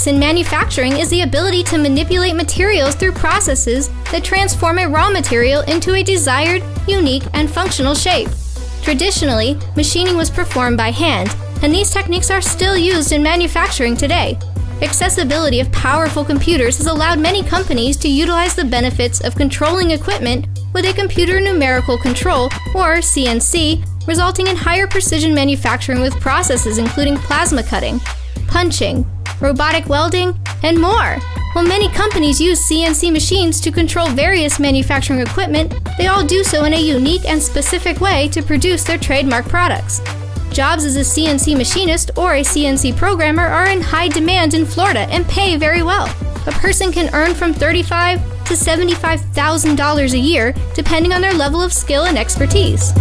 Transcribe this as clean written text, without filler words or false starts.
in manufacturing is the ability to manipulate materials through processes that transform a raw material into a desired, unique, and functional shape. Traditionally, machining was performed by hand, and these techniques are still used in manufacturing today. Accessibility of powerful computers has allowed many companies to utilize the benefits of controlling equipment with a computer numerical control, or CNC, resulting in higher precision manufacturing with processes including plasma cutting, punching, robotic welding, and more. While many companies use CNC machines to control various manufacturing equipment, they all do so in a unique and specific way to produce their trademark products. Jobs as a CNC machinist or a CNC programmer are in high demand in Florida and pay very well. A person can earn from $35,000 to $75,000 a year, depending on their level of skill and expertise.